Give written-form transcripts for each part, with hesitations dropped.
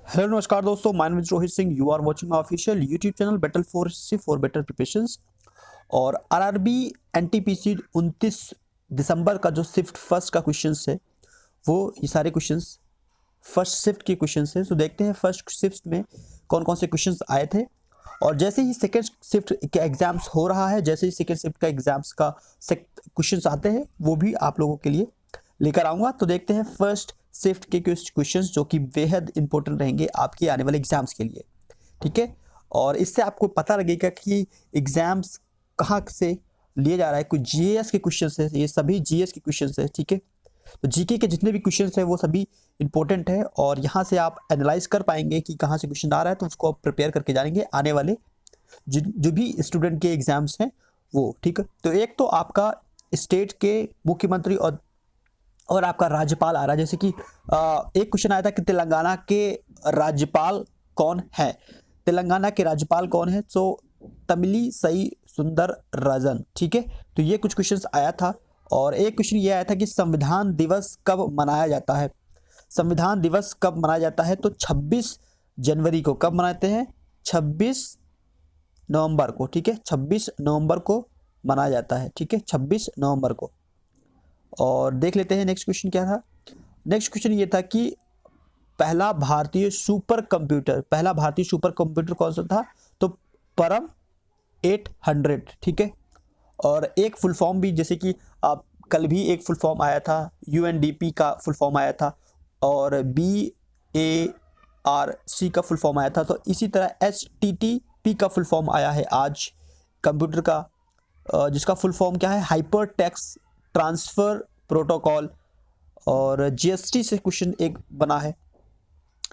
Hello नमस्कार दोस्तों, my name is Rohit Singh. You are watching official YouTube channel battle for better preparations. और RRB NTPC 29 दिसंबर का जो शिफ्ट फर्स्ट का क्वेश्चंस है वो ये सारे क्वेश्चंस फर्स्ट शिफ्ट के क्वेश्चंस है। तो देखते हैं फर्स्ट शिफ्ट में कौन कौन से क्वेश्चंस आए थे। और जैसे ही सेकेंड शिफ्ट का एग्जाम्स हो रहा है, जैसे ही सेकेंड शिफ्ट का एग्जाम्स का क्वेश्चंस आते हैं वो भी आप लोगों के लिए लेकर आऊंगा। तो देखते हैं फर्स्ट शिफ्ट के क्वेश्चंस जो कि बेहद इंपॉर्टेंट रहेंगे आपके आने वाले एग्जाम्स के लिए। ठीक है, और इससे आपको पता लगेगा कि एग्जाम्स कहाँ से लिया जा रहा है। कुछ जीएस के क्वेश्चंस है, ये सभी जीएस के क्वेश्चंस है। ठीक है, तो जीके के जितने भी क्वेश्चंस है वो सभी इंपॉर्टेंट है और यहाँ से आप एनालाइज कर पाएंगे कि कहाँ से क्वेश्चन आ रहा है, तो उसको आप प्रिपेयर करके जानेंगे आने वाले जो भी स्टूडेंट के एग्जाम्स हैं वो। ठीक है, तो एक तो आपका स्टेट के मुख्यमंत्री और आपका राज्यपाल आ रहा है। जैसे कि एक क्वेश्चन आया था कि तेलंगाना के राज्यपाल कौन है। तेलंगाना के राज्यपाल कौन है? तो तमिलिसई सुंदरराजन। ठीक है, तो ये कुछ क्वेश्चंस आया था। और एक क्वेश्चन ये आया था कि संविधान दिवस कब मनाया जाता है। संविधान दिवस कब मनाया जाता है? तो 26 जनवरी को। कब मनाते हैं? 26 नवंबर को। ठीक है, 26 नवंबर को मनाया जाता है। ठीक है, 26 नवंबर को। और देख लेते हैं नेक्स्ट क्वेश्चन क्या था। नेक्स्ट क्वेश्चन ये था कि पहला भारतीय सुपर कंप्यूटर कौन सा था? तो परम 800। ठीक है, और एक फुल फॉर्म भी, जैसे कि आप कल भी एक फुल फॉर्म आया था, यूएनडीपी का फुल फॉर्म आया था और BARC का फुल फॉर्म आया था। तो इसी तरह HTTP का फुल फॉर्म आया है आज कंप्यूटर का, जिसका फुल फॉर्म क्या है? Hyper text transfer protocol. और जीएसटी से क्वेश्चन एक बना है,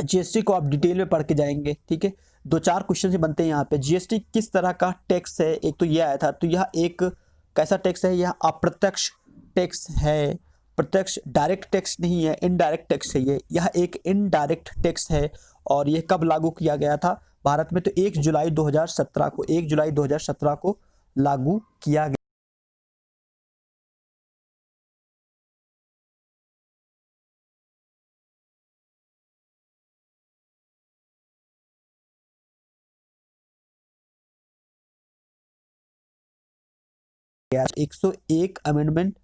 जीएसटी को आप डिटेल में पढ़ के जाएंगे। ठीक है, 2-4 क्वेश्चन ही बनते हैं यहाँ पे। जीएसटी किस तरह का टैक्स है? एक तो यह आया था, तो यह एक कैसा टैक्स है? यह अप्रत्यक्ष टैक्स है, प्रत्यक्ष डायरेक्ट टैक्स नहीं है, इनडायरेक्ट टैक्स है यह एक इनडायरेक्ट टैक्स है। और यह कब लागू किया गया था भारत में? तो 1 जुलाई 2017 को, 1 जुलाई 2017 को लागू किया गया। गया 101 अमेंडमेंट,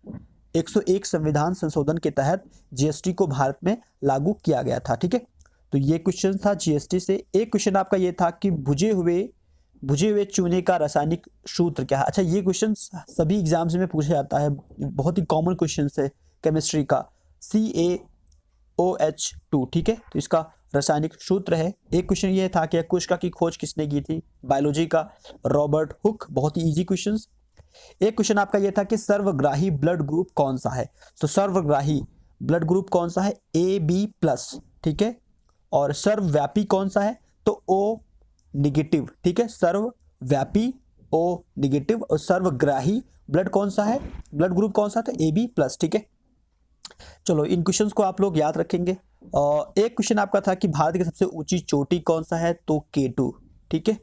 101 संविधान संशोधन के तहत जीएसटी को भारत में लागू किया गया था। ठीक है, तो ये क्वेश्चन था जीएसटी से। एक क्वेश्चन आपका ये था कि बुझे हुए चूने का रासायनिक सूत्र क्या है। अच्छा, ये क्वेश्चन सभी एग्जाम्स में पूछा जाता है, बहुत ही कॉमन क्वेश्चन है केमिस्ट्री का। CaOH2। ठीक है, तो इसका रासायनिक सूत्र है। एक क्वेश्चन ये था कि कोशिका की खोज किसने की थी? बायोलॉजी का रॉबर्ट हुक। बहुत ही इजी क्वेश्चन। एक क्वेश्चन आपका यह था कि सर्वग्राही ब्लड ग्रुप कौन सा है। तो सर्वग्राही ब्लड ग्रुप कौन सा है? AB+। ठीक है, और सर्वव्यापी कौन सा है? तो O निगेटिव। ठीक है, सर्वव्यापी O निगेटिव। और सर्वग्राही ब्लड कौन सा है, ब्लड ग्रुप कौन सा? तो AB+। ठीक है, चलो इन क्वेश्चंस को आप लोग याद रखेंगे। और एक क्वेश्चन आपका था कि भारत की सबसे ऊंची चोटी कौन सा है? तो K2। ठीक है,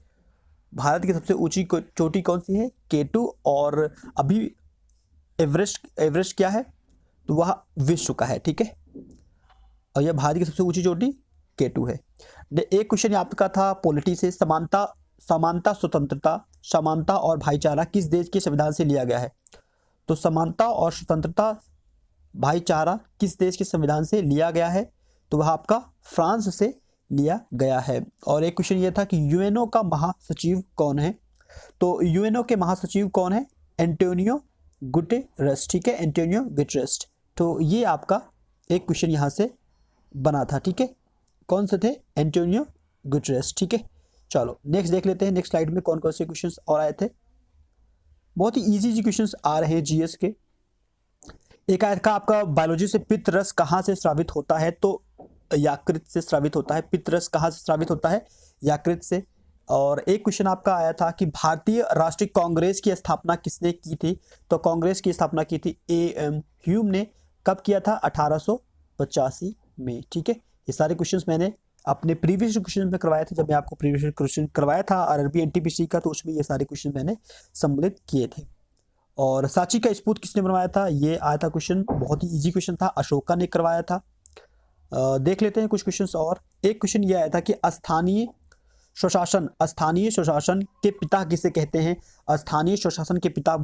भारत की सबसे ऊंची चोटी कौन सी है? K2। और अभी एवरेस्ट क्या है? तो वह विश्व का है। ठीक है, और यह भारत की सबसे ऊंची चोटी K2 है। एक क्वेश्चन आपका था पॉलिटी से, समानता स्वतंत्रता, समानता और भाईचारा किस देश के संविधान से लिया गया है? तो समानता और स्वतंत्रता भाईचारा किस देश के संविधान से लिया गया है? तो वह आपका फ्रांस से लिया गया है। और एक क्वेश्चन यह था कि यूएनओ का महासचिव कौन है? तो यूएनओ के महासचिव कौन है? Antonio Guterres. ठीक है, एंटोनियो गुटेरेस। तो ये आपका एक क्वेश्चन यहाँ से बना था। ठीक है, कौन से थे? Antonio Guterres. ठीक है, चलो नेक्स्ट देख लेते हैं। नेक्स्ट स्लाइड में कौन कौन से क्वेश्चंस और आए थे। बहुत ही इजी क्वेश्चंस आ रहे हैं जीएस के। एक आया था आपका बायोलॉजी से, पित्त रस कहाँ से स्रावित होता है? तो यकृत से स्रावित होता है। पित्त रस कहाँ से स्रावित होता है? यकृत से। और एक क्वेश्चन आपका आया था कि भारतीय राष्ट्रीय कांग्रेस की स्थापना किसने की थी? तो कांग्रेस की स्थापना की थी AM ह्यूम ने। कब किया था? 1885 में। ठीक है, ये सारे क्वेश्चंस मैंने अपने प्रीवियस क्वेश्चन में करवाए थे। जब मैं आपको प्रीवियस क्वेश्चन करवाया था आरआरबी एनटीपीसी का, तो उसमें ये सारे क्वेश्चन मैंने सम्मिलित किए थे। और सांची का स्पूत किसने बनवाया था? ये आया था क्वेश्चन, बहुत ही इजी क्वेश्चन था, अशोका ने करवाया था। देख लेते हैं कुछ क्वेश्चंस और। एक क्वेश्चन ये आया था कि स्थानीय स्वशासन के पिता किसे कहते हैं? स्थानीय स्वशासन के पिता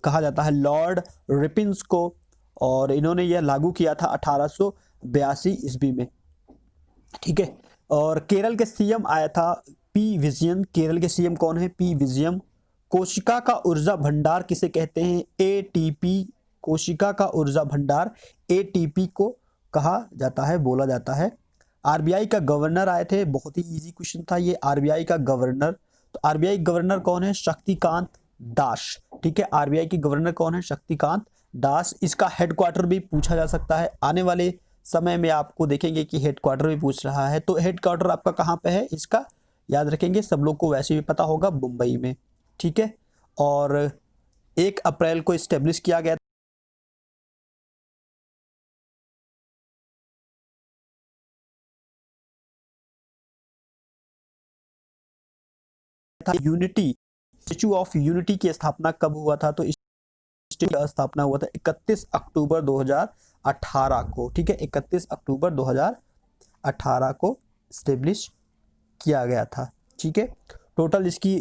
कहा जाता है लॉर्ड रिपिन्स को, और इन्होंने यह लागू किया था 1882 ईस्वी में, ठीक है। और केरल के सीएम आया था पी विजयन। केरल के सीएम कौन है? पी विजयन। कोशिका का ऊर्जा भंडार किसे कहते हैं? एटीपी। कोशिका का ऊर्जा भंडार एटीपी को कहा जाता है, बोला जाता है। आरबीआई का गवर्नर आए थे, बहुत ही इजी क्वेश्चन था ये, आरबीआई का गवर्नर। तो आरबीआई गवर्नर कौन है? शक्तिकांत दास, ठीक है। आरबीआई के गवर्नर कौन है? शक्तिकांत दास। इसका हेडक्वार्टर भी पूछा जा सकता है आने वाले समय में, आपको देखेंगे कि हेडक्वार्टर भी पूछ रहा है। तो हेडक्वार्टर आपका कहाँ पे है इसका, याद रखेंगे, सब लोग को वैसे भी पता होगा, मुंबई में, ठीक है। और 1 अप्रैल को इस्टेब्लिश किया गया था। यूनिटी, स्टेच्यू ऑफ यूनिटी की स्थापना कब हुआ था? तो स्टेच्यू की स्थापना हुआ था 31 अक्टूबर 2018 को, ठीक है। 31 अक्टूबर 2018 को स्टेब्लिश किया गया था, ठीक है। टोटल इसकी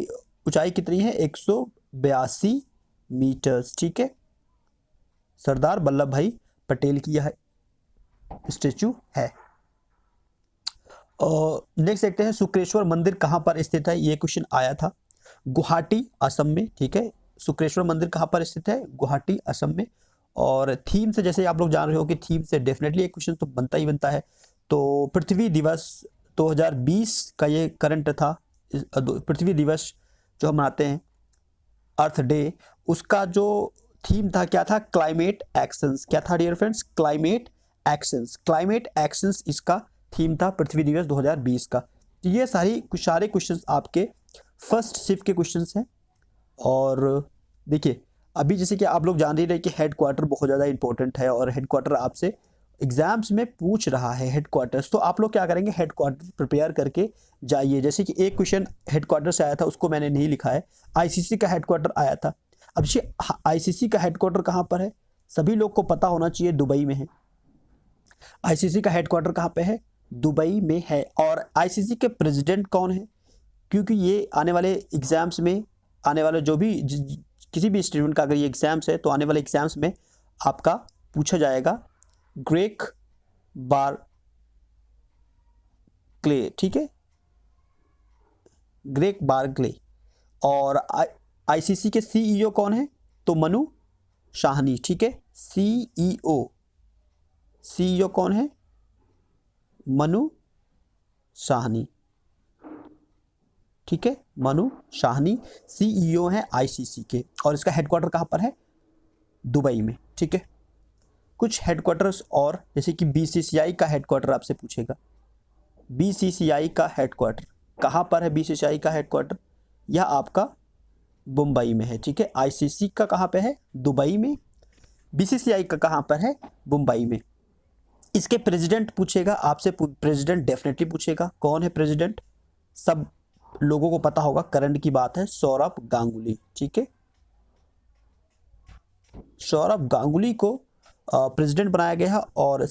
ऊंचाई कितनी है? 182 मीटर्स, ठीक है। सरदार वल्लभ भाई पटेल की यह स्टेच्यू है। नेक्स्ट देखते हैं, शुक्रेश्वर मंदिर कहाँ पर स्थित है? ये क्वेश्चन आया था गुवाहाटी असम में, ठीक है। शुक्रेश्वर मंदिर कहाँ पर स्थित है? गुवाहाटी असम में। और थीम से, जैसे आप लोग जान रहे हो कि थीम से डेफिनेटली एक क्वेश्चन तो बनता ही बनता है। तो पृथ्वी दिवस 2020 का ये करंट था। पृथ्वी दिवस जो हम मनाते हैं, अर्थ डे, उसका जो थीम था क्या था? Climate actions. क्या था dear friends? Climate actions. Climate actions इसका थीम था पृथ्वी दिवस 2020 का। तो ये सारे क्वेश्चंस आपके फर्स्ट शिफ्ट के क्वेश्चंस हैं। और देखिए, अभी जैसे कि आप लोग जान रहे हैं कि हेडक्वार्टर बहुत ज़्यादा इंपॉर्टेंट है, और हेडक्वार्टर आपसे एग्जाम्स में पूछ रहा है हेडक्वार्टर्स। तो आप लोग क्या करेंगे? हेडक्वार्टर प्रिपेयर करके जाइए। जैसे कि एक क्वेश्चन हेडक्वार्टर से आया था, उसको मैंने नहीं लिखा है, आईसीसी का हेडक्वार्टर आया था। अब ये आईसीसी का हेडक्वार्टर कहाँ पर है? सभी लोग को पता होना चाहिए, दुबई में है। आईसीसी का हेडक्वार्टर कहाँ पे है? दुबई में है। और आईसीसी के प्रेसिडेंट कौन है? क्योंकि ये आने वाले एग्जाम्स में, आने वाले जो भी किसी भी स्टूडेंट का अगर ये एग्जाम्स है, तो आने वाले एग्जाम्स में आपका पूछा जाएगा ग्रेग बारक्ले, ठीक है, ग्रेग बारक्ले। और आईसीसी के सीईओ कौन है? तो मनु शाहनी, ठीक है। सीईओ कौन है? मनु शाहनी, ठीक है। मनु शाहनी सीईओ है आईसीसी के, और इसका हेडक्वार्टर कहाँ पर है? दुबई में, ठीक है। कुछ हेडक्वार्टर्स और, जैसे कि बीसीसीआई का हेडक्वार्टर आपसे पूछेगा। बीसीसीआई का हेडक्वार्टर कहाँ पर है? बीसीसीआई का हेडक्वार्टर यह आपका मुंबई में है, ठीक है। आईसीसी का कहाँ पे है? दुबई में। बीसीसीआई का कहाँ पर है? मुंबई में। इसके प्रेसिडेंट पूछेगा आपसे, प्रेसिडेंट डेफिनेटली पूछेगा। कौन है प्रेसिडेंट? सब लोगों को पता होगा, करंट की बात है, सौरभ गांगुली, ठीक है। सौरभ गांगुली को प्रेसिडेंट बनाया गया। और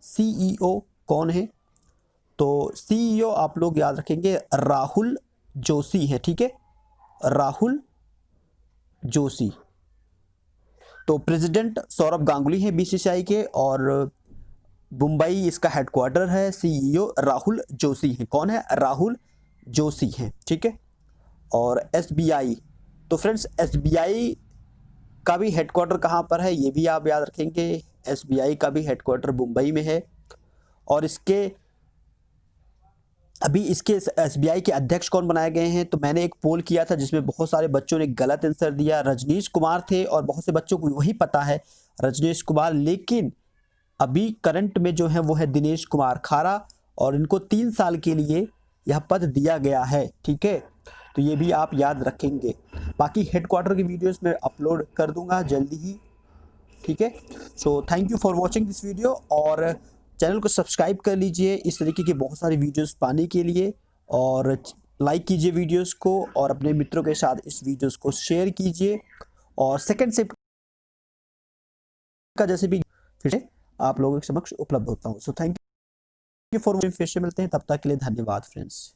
सीईओ कौन है? तो सीईओ आप लोग याद रखेंगे, राहुल जोशी है, ठीक है। राहुल जोशी। तो प्रेसिडेंट सौरभ गांगुली है बीसीसीआई के, और मुंबई इसका हेडक्वार्टर है। सीईओ राहुल जोशी है। कौन है? राहुल जोशी हैं, ठीक है। और एसबीआई, तो फ्रेंड्स एसबीआई का भी हेडक्वार्टर कहाँ पर है? ये भी आप याद रखेंगे, एसबीआई का भी हेडक्वार्टर मुंबई में है। और अभी इसके एसबीआई के अध्यक्ष कौन बनाए गए हैं? तो मैंने एक पोल किया था जिसमें बहुत सारे बच्चों ने गलत आंसर दिया। रजनीश कुमार थे, और बहुत से बच्चों को वही पता है, रजनीश कुमार। लेकिन अभी करंट में जो है वो है दिनेश कुमार खारा, और इनको 3 साल के लिए यह पद दिया गया है, ठीक है। तो ये भी आप याद रखेंगे। बाकी हेडक्वार्टर की वीडियोस मैं अपलोड कर दूंगा जल्दी ही, ठीक है। So thank you for watching this video, और चैनल को सब्सक्राइब कर लीजिए इस तरीके की बहुत सारी वीडियोस पाने के लिए। और लाइक कीजिए वीडियोस को, और अपने मित्रों के साथ इस वीडियोस को शेयर कीजिए। और सेकंड शिफ्ट का जैसे भी फिर से आप लोगों के समक्ष उपलब्ध होता हूँ। So thank you for watching. फिर से मिलते हैं, तब तक के लिए धन्यवाद फ्रेंड्स।